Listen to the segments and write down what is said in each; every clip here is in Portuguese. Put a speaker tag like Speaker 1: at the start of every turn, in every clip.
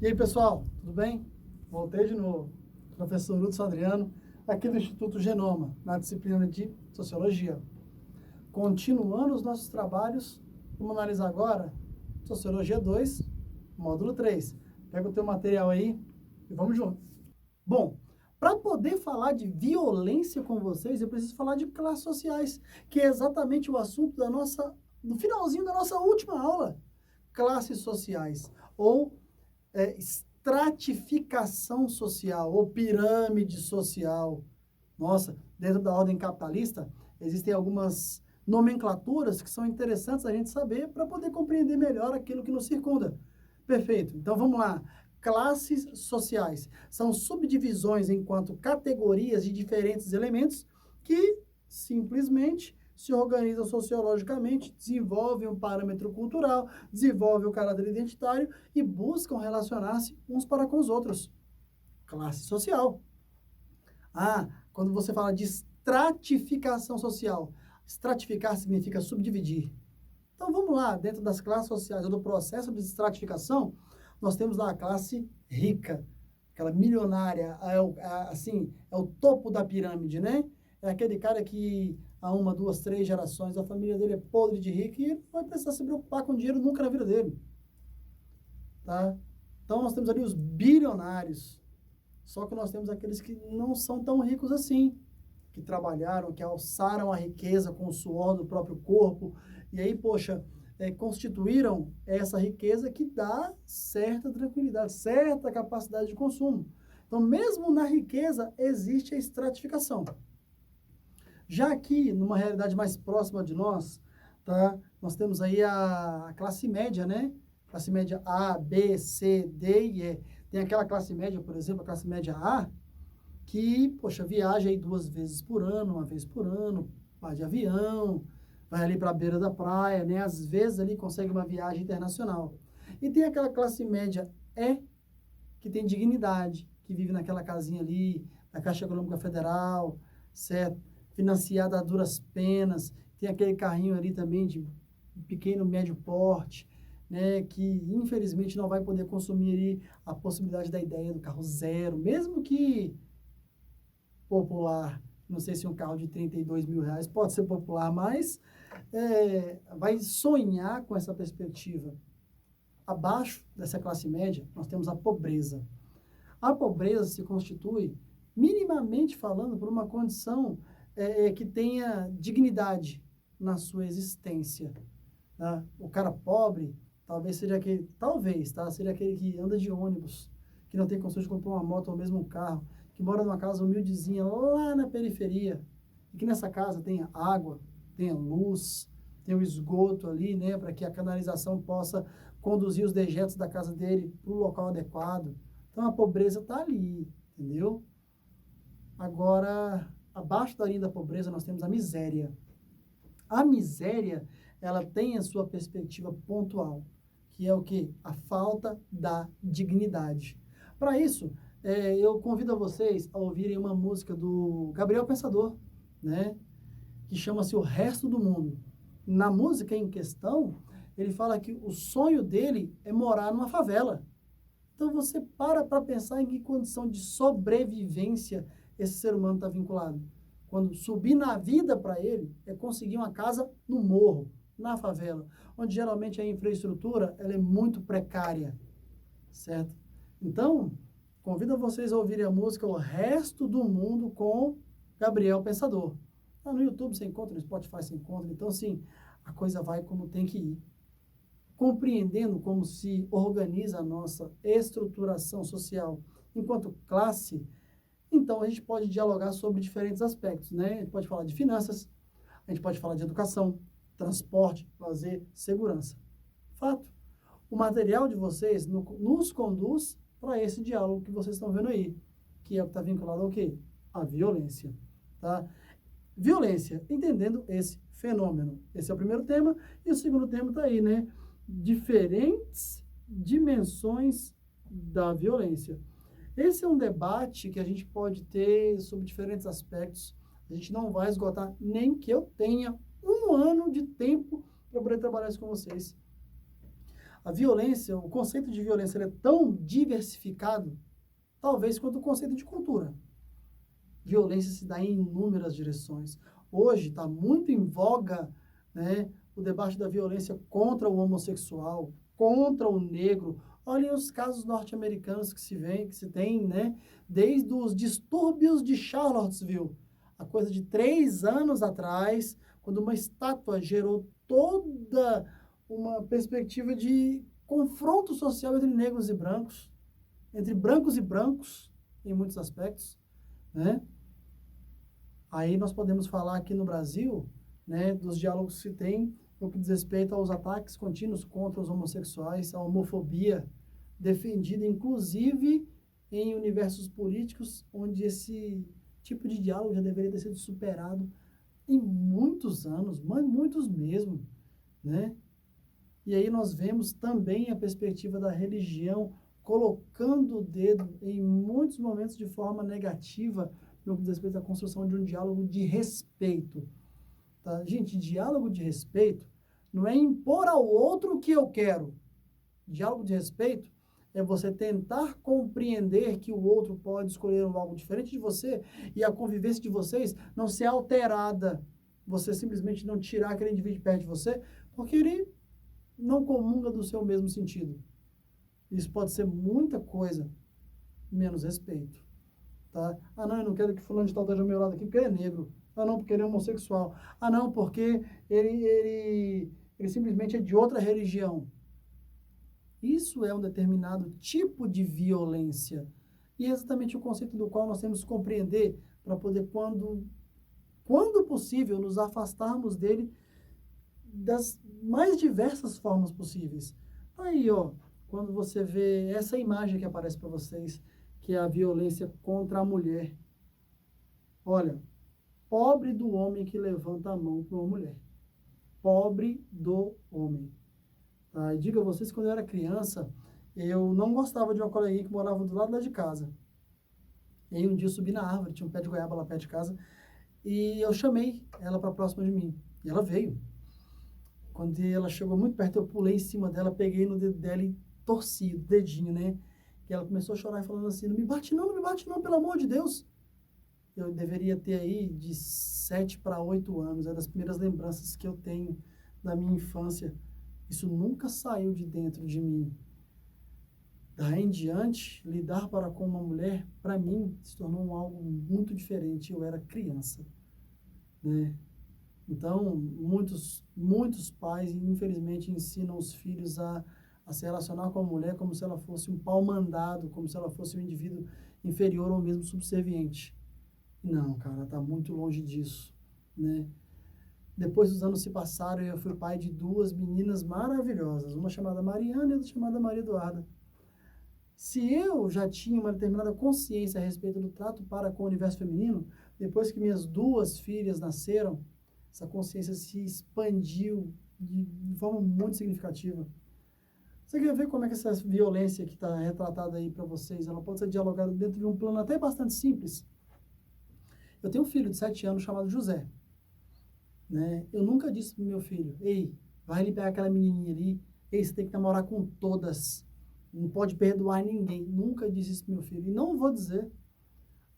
Speaker 1: E aí, pessoal, tudo bem? Voltei de novo. Professor Hudson Adriano, aqui do Instituto Genoma, na disciplina de Sociologia. Continuando os nossos trabalhos, vamos analisar agora Sociologia 2, módulo 3. Pega o teu material aí e vamos junto. Bom, para poder falar de violência com vocês, eu preciso falar de classes sociais, que é exatamente o assunto do finalzinho da nossa última aula. Classes sociais, ou estratificação social ou pirâmide social. Nossa, dentro da ordem capitalista, existem algumas nomenclaturas que são interessantes a gente saber para poder compreender melhor aquilo que nos circunda. Perfeito. Então, vamos lá. Classes sociais são subdivisões enquanto categorias de diferentes elementos que simplesmente se organizam sociologicamente, desenvolvem um parâmetro cultural, desenvolvem o caráter identitário e buscam relacionar-se uns para com os outros. Classe social. Quando você fala de estratificação social, estratificar significa subdividir. Então, vamos lá, dentro das classes sociais, ou do processo de estratificação, nós temos lá a classe rica, aquela milionária, é o topo da pirâmide, né? É aquele cara que há 1, 2, 3 gerações, a família dele é podre de rico e ele não vai precisar se preocupar com dinheiro nunca na vida dele. Tá? Então, nós temos ali os bilionários. Só que nós temos aqueles que não são tão ricos assim, que trabalharam, que alçaram a riqueza com o suor do próprio corpo. E aí, poxa, constituíram essa riqueza que dá certa tranquilidade, certa capacidade de consumo. Então, mesmo na riqueza, existe a estratificação. Já aqui, numa realidade mais próxima de nós, tá? Nós temos aí a classe média, né? Classe média A, B, C, D e E. Tem aquela classe média, por exemplo, a classe média A, que, poxa, viaja aí 2 vezes por ano, 1 vez por ano, vai de avião, vai ali para a beira da praia, né? Às vezes ali consegue uma viagem internacional. E tem aquela classe média E, que tem dignidade, que vive naquela casinha ali, da Caixa Econômica Federal, certo? Financiada a duras penas, tem aquele carrinho ali também de pequeno, médio porte, né, que infelizmente não vai poder consumir ali a possibilidade da ideia do carro zero, mesmo que popular, não sei se um carro de 32 mil reais pode ser popular, mas vai sonhar com essa perspectiva. Abaixo dessa classe média, nós temos a pobreza. A pobreza se constitui, minimamente falando, por uma condição que tenha dignidade na sua existência. Tá? O cara pobre, talvez seja aquele, seja aquele que anda de ônibus, que não tem condições de comprar uma moto ou mesmo um carro, que mora numa casa humildezinha lá na periferia, e que nessa casa tenha água, tenha luz, tenha o esgoto ali, né, para que a canalização possa conduzir os dejetos da casa dele para o local adequado. Então, a pobreza está ali, entendeu? Agora, abaixo da linha da pobreza, nós temos a miséria. A miséria, ela tem a sua perspectiva pontual, que é o quê? A falta da dignidade. Para isso, eu convido a vocês a ouvirem uma música do Gabriel Pensador, né? Que chama-se O Resto do Mundo. Na música em questão, ele fala que o sonho dele é morar numa favela. Então, você para pensar em que condição de sobrevivência esse ser humano está vinculado. Quando subir na vida para ele é conseguir uma casa no morro, na favela, onde geralmente a infraestrutura ela é muito precária, certo? Então, convido vocês a ouvirem a música O Resto do Mundo com Gabriel Pensador. Lá no YouTube você encontra, no Spotify você encontra. Então, assim, a coisa vai como tem que ir. Compreendendo como se organiza a nossa estruturação social enquanto classe, então a gente pode dialogar sobre diferentes aspectos, né? A gente pode falar de finanças, a gente pode falar de educação, transporte, lazer, segurança. Fato. O material de vocês nos conduz para esse diálogo que vocês estão vendo aí, que é o que está vinculado ao quê? A violência, tá? Violência, entendendo esse fenômeno. Esse é o primeiro tema, e o segundo tema está aí, né? Diferentes dimensões da violência. Esse é um debate que a gente pode ter sobre diferentes aspectos. A gente não vai esgotar, nem que eu tenha 1 ano de tempo para poder trabalhar isso com vocês. A violência, o conceito de violência, ele é tão diversificado, talvez, quanto o conceito de cultura. Violência se dá em inúmeras direções. Hoje está muito em voga, né, o debate da violência contra o homossexual, contra o negro. Olhem os casos norte-americanos que se tem, né, desde os distúrbios de Charlottesville, a coisa de 3 anos atrás, quando uma estátua gerou toda uma perspectiva de confronto social entre negros e brancos, entre brancos e brancos, em muitos aspectos, né? Aí nós podemos falar aqui no Brasil, né, dos diálogos que se tem no que diz respeito aos ataques contínuos contra os homossexuais, a homofobia defendida, inclusive em universos políticos, onde esse tipo de diálogo já deveria ter sido superado em muitos anos, mas muitos mesmo, né? E aí nós vemos também a perspectiva da religião colocando o dedo em muitos momentos de forma negativa no que diz respeito à construção de um diálogo de respeito. Tá? Gente, diálogo de respeito não é impor ao outro o que eu quero. Diálogo de respeito é você tentar compreender que o outro pode escolher algo diferente de você e a convivência de vocês não ser alterada. Você simplesmente não tirar aquele indivíduo de perto de você porque ele não comunga do seu mesmo sentido. Isso pode ser muita coisa, menos respeito. Tá? Ah, não, eu não quero que fulano de tal esteja ao meu lado aqui porque ele é negro. Ah, não, porque ele é homossexual. Ah, não, porque ele simplesmente é de outra religião. Isso é um determinado tipo de violência. E é exatamente o conceito do qual nós temos que compreender para poder, quando possível, nos afastarmos dele das mais diversas formas possíveis. Aí, ó, quando você vê essa imagem que aparece para vocês, que é a violência contra a mulher. Olha, pobre do homem que levanta a mão para uma mulher. Pobre do homem. Tá? E digo a vocês, quando eu era criança, eu não gostava de uma coleguinha que morava do lado lá de casa. E aí um dia eu subi na árvore, tinha um pé de goiaba lá perto de casa, e eu chamei ela para próxima de mim. E ela veio. Quando ela chegou muito perto, eu pulei em cima dela, peguei no dedo dela e torci o dedinho, né? E ela começou a chorar, falando assim, não me bate não, pelo amor de Deus. Eu deveria ter aí de 7 para 8 anos, é das primeiras lembranças que eu tenho da minha infância. Isso nunca saiu de dentro de mim. Daí em diante, lidar para com uma mulher, para mim, se tornou algo muito diferente. Eu era criança, né? Então, muitos pais, infelizmente, ensinam os filhos a se relacionar com a mulher como se ela fosse um pau mandado, como se ela fosse um indivíduo inferior ou mesmo subserviente. Não, cara, está muito longe disso, né? Depois os anos se passaram e eu fui pai de 2 meninas maravilhosas, uma chamada Mariana e outra chamada Maria Eduarda. Se eu já tinha uma determinada consciência a respeito do trato para com o universo feminino, depois que minhas 2 filhas nasceram, essa consciência se expandiu de forma muito significativa. Você quer ver como é que essa violência que está retratada aí para vocês, ela pode ser dialogada dentro de um plano até bastante simples? Eu tenho um filho de 7 anos chamado José. Né? Eu nunca disse para o meu filho, ei, vai ali pegar aquela menininha ali, ei, você tem que namorar com todas, não pode perdoar ninguém. Nunca disse isso para o meu filho. E não vou dizer,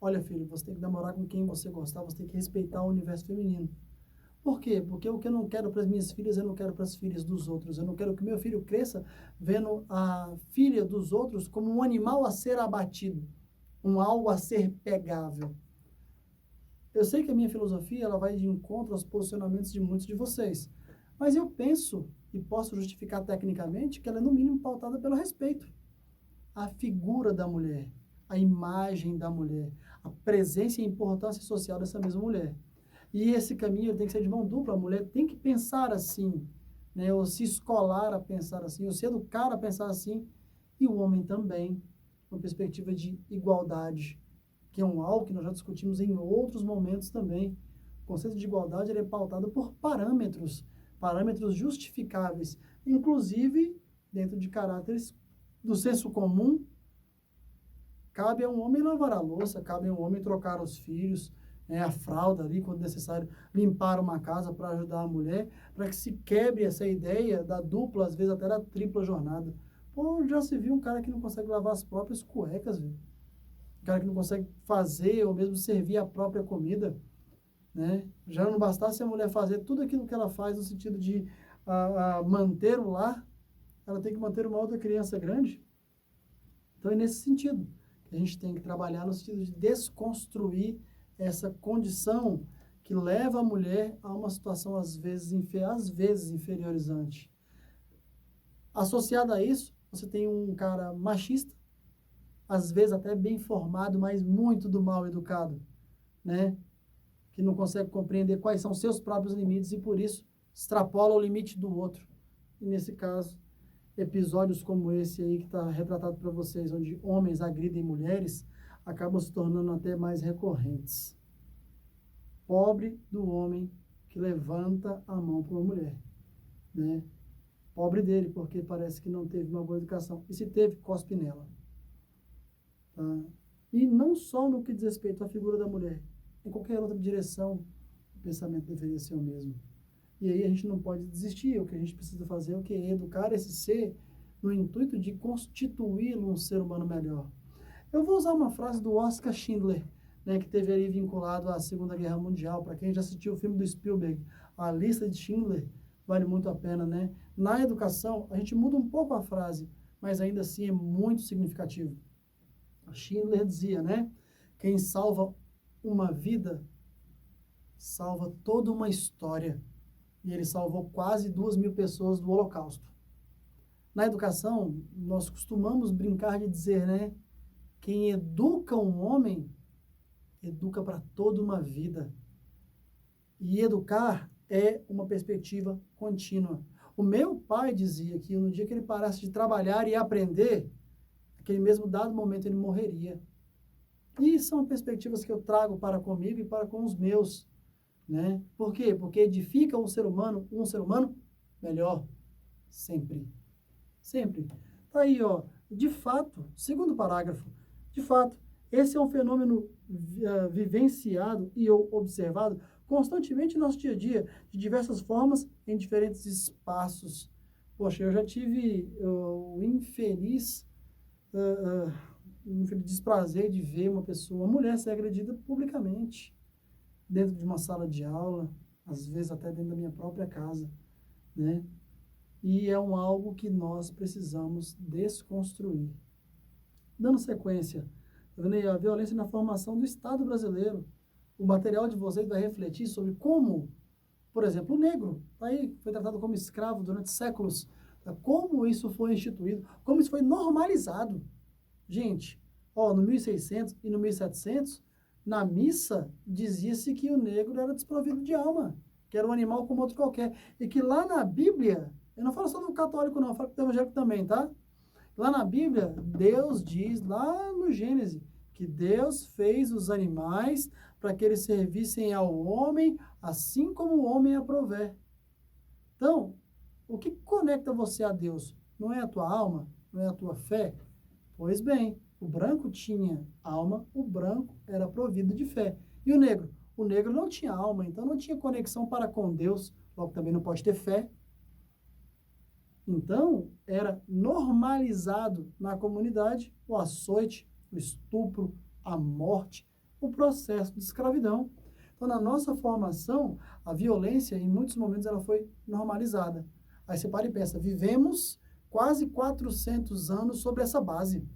Speaker 1: olha filho, você tem que namorar com quem você gostar, você tem que respeitar o universo feminino. Por quê? Porque o que eu não quero para as minhas filhas, eu não quero para as filhas dos outros. Eu não quero que meu filho cresça vendo a filha dos outros como um animal a ser abatido, um algo a ser pegável. Eu sei que a minha filosofia ela vai de encontro aos posicionamentos de muitos de vocês, mas eu penso e posso justificar tecnicamente que ela é no mínimo pautada pelo respeito. A figura da mulher, a imagem da mulher, a presença e a importância social dessa mesma mulher. E esse caminho tem que ser de mão dupla. A mulher tem que pensar assim, né? Ou se escolar a pensar assim, ou se educar a pensar assim, e o homem também, uma perspectiva de igualdade, que é algo que nós já discutimos em outros momentos também. O conceito de igualdade ele é pautado por parâmetros justificáveis, inclusive dentro de caráteres do senso comum. Cabe a um homem lavar a louça, cabe a um homem trocar os filhos, né, a fralda ali, quando necessário, limpar uma casa para ajudar a mulher, para que se quebre essa ideia da dupla, às vezes até da tripla jornada. Pô, já se viu um cara que não consegue lavar as próprias cuecas, velho. Um cara que não consegue fazer ou mesmo servir a própria comida, né? Já não bastasse a mulher fazer tudo aquilo que ela faz no sentido de manter o lar, ela tem que manter uma outra criança grande. Então é nesse sentido que a gente tem que trabalhar no sentido de desconstruir essa condição que leva a mulher a uma situação às vezes inferiorizante. Associado a isso, você tem um cara machista, às vezes até bem formado, mas muito do mal educado, né? Que não consegue compreender quais são seus próprios limites e por isso extrapola o limite do outro. E nesse caso, episódios como esse aí que está retratado para vocês, onde homens agridem mulheres, acabam se tornando até mais recorrentes. Pobre do homem que levanta a mão para uma mulher, né? Pobre dele, porque parece que não teve uma boa educação. E se teve, cospe nela. Tá? E não só no que diz respeito à figura da mulher. Em qualquer outra direção, o pensamento deveria ser o mesmo. E aí a gente não pode desistir. O que a gente precisa fazer é o quê? Educar esse ser no intuito de constituí-lo um ser humano melhor. Eu vou usar uma frase do Oscar Schindler, né, que teve ali vinculado à Segunda Guerra Mundial. Para quem já assistiu o filme do Spielberg, A Lista de Schindler, vale muito a pena, né? Na educação, a gente muda um pouco a frase, mas ainda assim é muito significativo. Schindler dizia, né? Quem salva uma vida, salva toda uma história. E ele salvou quase 2.000 pessoas do Holocausto. Na educação, nós costumamos brincar de dizer, né? Quem educa um homem, educa para toda uma vida. E educar é uma perspectiva contínua. O meu pai dizia que no dia que ele parasse de trabalhar e aprender, naquele mesmo dado momento ele morreria. E são perspectivas que eu trago para comigo e para com os meus, né? Por quê? Porque edifica um ser humano melhor, sempre. Sempre. Tá aí, ó, de fato, segundo parágrafo, de fato, esse é um fenômeno vivenciado e observado constantemente no nosso dia a dia, de diversas formas, em diferentes espaços. Poxa, eu já tive o infeliz desprazer de ver uma mulher ser agredida publicamente, dentro de uma sala de aula, às vezes até dentro da minha própria casa, né? E é algo que nós precisamos desconstruir. Dando sequência, tá vendo aí, a violência na formação do Estado brasileiro. O material de vocês vai refletir sobre como, por exemplo, o negro, tá aí, foi tratado como escravo durante séculos, tá? Como isso foi instituído, como isso foi normalizado. Gente, ó, no 1600 e no 1700, na missa, dizia-se que o negro era desprovido de alma, que era um animal como outro qualquer. E que lá na Bíblia, eu não falo só do católico não, eu falo do evangélico também, tá? Lá na Bíblia, Deus diz, lá no Gênesis, que Deus fez os animais para que eles servissem ao homem, assim como o homem aprover. Então, o que conecta você a Deus? Não é a tua alma? Não é a tua fé? Pois bem, o branco tinha alma, o branco era provido de fé. E o negro? O negro não tinha alma, então não tinha conexão para com Deus, logo também não pode ter fé. Então, era normalizado na comunidade o açoite, o estupro, a morte, o processo de escravidão. Então, na nossa formação, a violência, em muitos momentos, ela foi normalizada. Aí você para e pensa, vivemos quase 400 anos sobre essa base.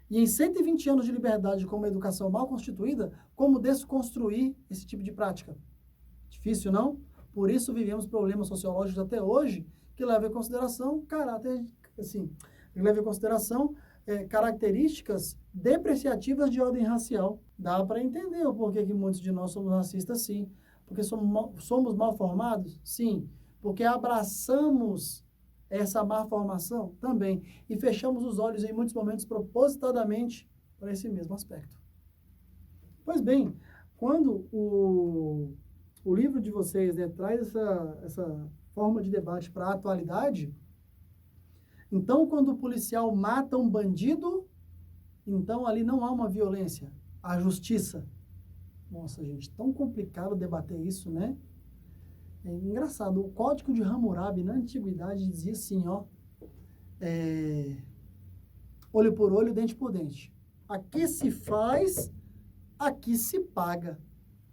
Speaker 1: E em 120 anos de liberdade com uma educação mal constituída, como desconstruir esse tipo de prática? Difícil, não? Por isso vivemos problemas sociológicos até hoje que levam em consideração características depreciativas de ordem racial. Dá para entender o porquê que muitos de nós somos racistas, sim. Porque somos mal formados? Sim. Porque abraçamos essa má formação? Também. E fechamos os olhos em muitos momentos propositadamente para esse mesmo aspecto. Pois bem, quando o livro de vocês, né, traz essa forma de debate para a atualidade, então quando o policial mata um bandido, então ali não há uma violência, há justiça. Nossa, gente, tão complicado debater isso, né? É engraçado, o Código de Hammurabi, na antiguidade, dizia assim, ó, olho por olho, dente por dente. Aqui se faz, aqui se paga.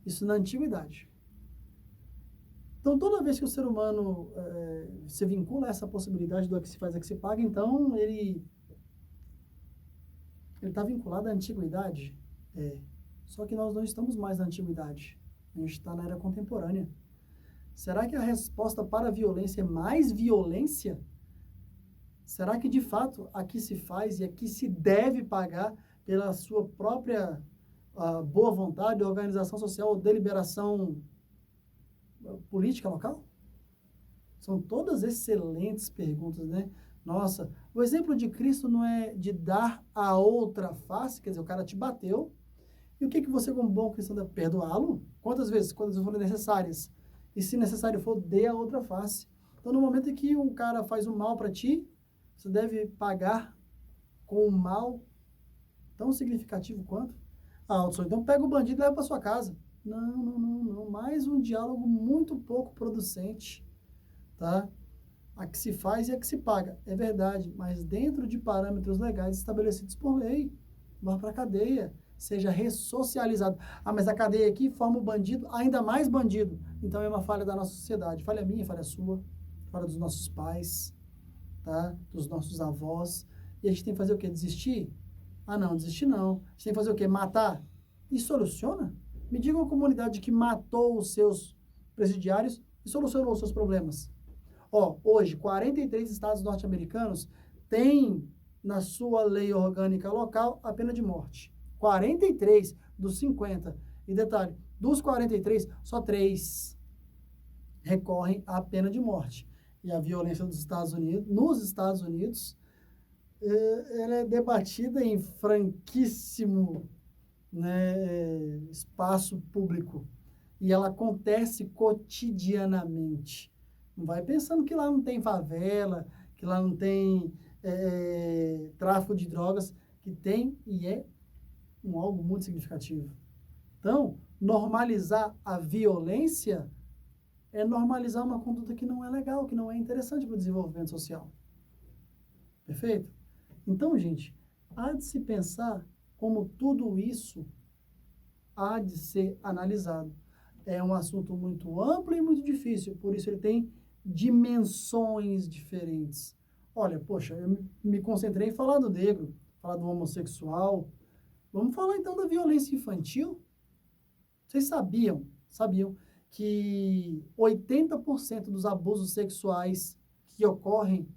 Speaker 1: Isso na antiguidade. Então, toda vez que o ser humano se vincula a essa possibilidade do aqui se faz, aqui se paga, então ele está vinculado à antiguidade. Só que nós não estamos mais na antiguidade. A gente está na era contemporânea. Será que a resposta para a violência é mais violência? Será que, de fato, aqui se faz e aqui se deve pagar pela sua própria boa vontade, organização social ou deliberação política local? São todas excelentes perguntas, né? Nossa, o exemplo de Cristo não é de dar a outra face, quer dizer, o cara te bateu, e o que você, como bom cristão, deve perdoá-lo? Quantas vezes? Quantas forem necessárias? E se necessário for, dê a outra face. Então, no momento em que um cara faz um mal para ti, você deve pagar com um mal tão significativo quanto? Hudson, então pega o bandido e leva para sua casa. Não. Mais um diálogo muito pouco producente, tá? A que se faz e a que se paga. É verdade, mas dentro de parâmetros legais estabelecidos por lei. Vá para a cadeia. Seja ressocializado. Mas a cadeia aqui forma o bandido ainda mais bandido. Então é uma falha da nossa sociedade. Falha minha, falha sua, falha dos nossos pais, tá? Dos nossos avós. E a gente tem que fazer o quê? Desistir? Não, desistir não. A gente tem que fazer o quê? Matar? E soluciona? Me diga uma comunidade que matou os seus presidiários e solucionou os seus problemas. Hoje, 43 estados norte-americanos têm na sua lei orgânica local a pena de morte. 43 dos 50. E detalhe, dos 43, só 3 recorrem à pena de morte. E a violência nos Estados Unidos, ela é debatida em franquíssimo, né, espaço público. E ela acontece cotidianamente. Não vai pensando que lá não tem favela, que lá não tem tráfico de drogas, que tem e é algo muito significativo. Então, normalizar a violência é normalizar uma conduta que não é legal, que não é interessante para o desenvolvimento social. Perfeito? Então, gente, há de se pensar como tudo isso há de ser analisado. É um assunto muito amplo e muito difícil, por isso ele tem dimensões diferentes. Olha, poxa, eu me concentrei em falar do negro, falar do homossexual. Vamos falar então da violência infantil? Vocês sabiam que 80% dos abusos sexuais que ocorrem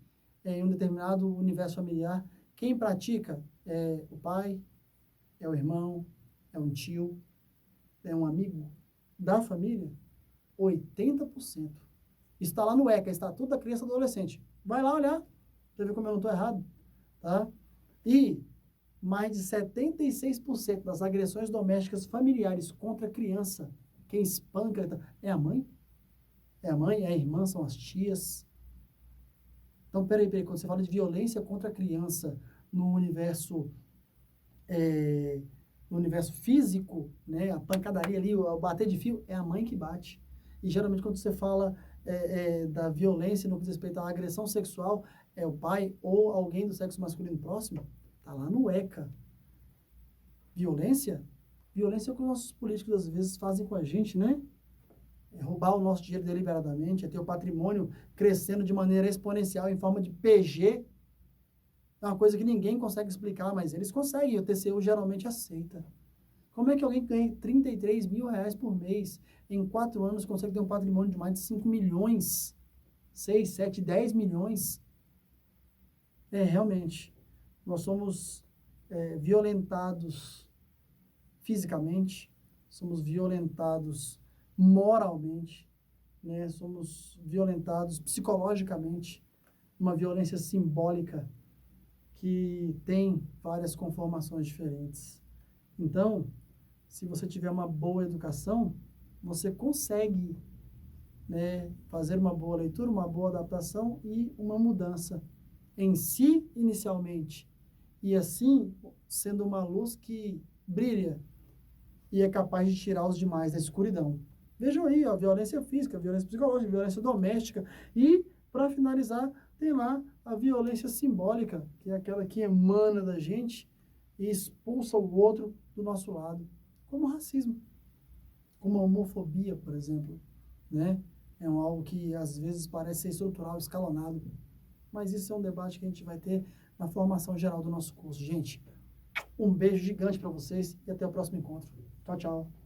Speaker 1: em um determinado universo familiar, quem pratica é o pai, é o irmão, é um tio, é um amigo da família? 80%. Isso está lá no ECA, Estatuto da Criança e do Adolescente. Vai lá olhar, para ver como eu não estou errado. Tá? E mais de 76% das agressões domésticas familiares contra a criança, quem espanca é a mãe. É a mãe, é a irmã, são as tias. Então, peraí, quando você fala de violência contra a criança no universo físico, né, a pancadaria ali, o bater de fio, é a mãe que bate. E geralmente quando você fala da violência no que diz respeito à agressão sexual, é o pai ou alguém do sexo masculino próximo, tá lá no ECA. Violência? Violência é o que os nossos políticos às vezes fazem com a gente, né? É roubar o nosso dinheiro deliberadamente, é ter o patrimônio crescendo de maneira exponencial em forma de PG. É uma coisa que ninguém consegue explicar, mas eles conseguem, e o TCU geralmente aceita. Como é que alguém ganha 33 mil reais por mês, em 4 anos consegue ter um patrimônio de mais de 5 milhões, 6, 7, 10 milhões? Realmente, nós somos violentados fisicamente, somos violentados moralmente, né? Somos violentados psicologicamente, uma violência simbólica que tem várias conformações diferentes. Então, se você tiver uma boa educação, você consegue, né, fazer uma boa leitura, uma boa adaptação e uma mudança em si inicialmente. E assim, sendo uma luz que brilha e é capaz de tirar os demais da escuridão. Vejam aí, ó, violência física, violência psicológica, violência doméstica e, para finalizar, tem lá a violência simbólica, que é aquela que emana da gente e expulsa o outro do nosso lado, como o racismo, como a homofobia, por exemplo, né? É algo que às vezes parece ser estrutural, escalonado, mas isso é um debate que a gente vai ter na formação geral do nosso curso. Gente, um beijo gigante para vocês e até o próximo encontro. Tchau, tchau.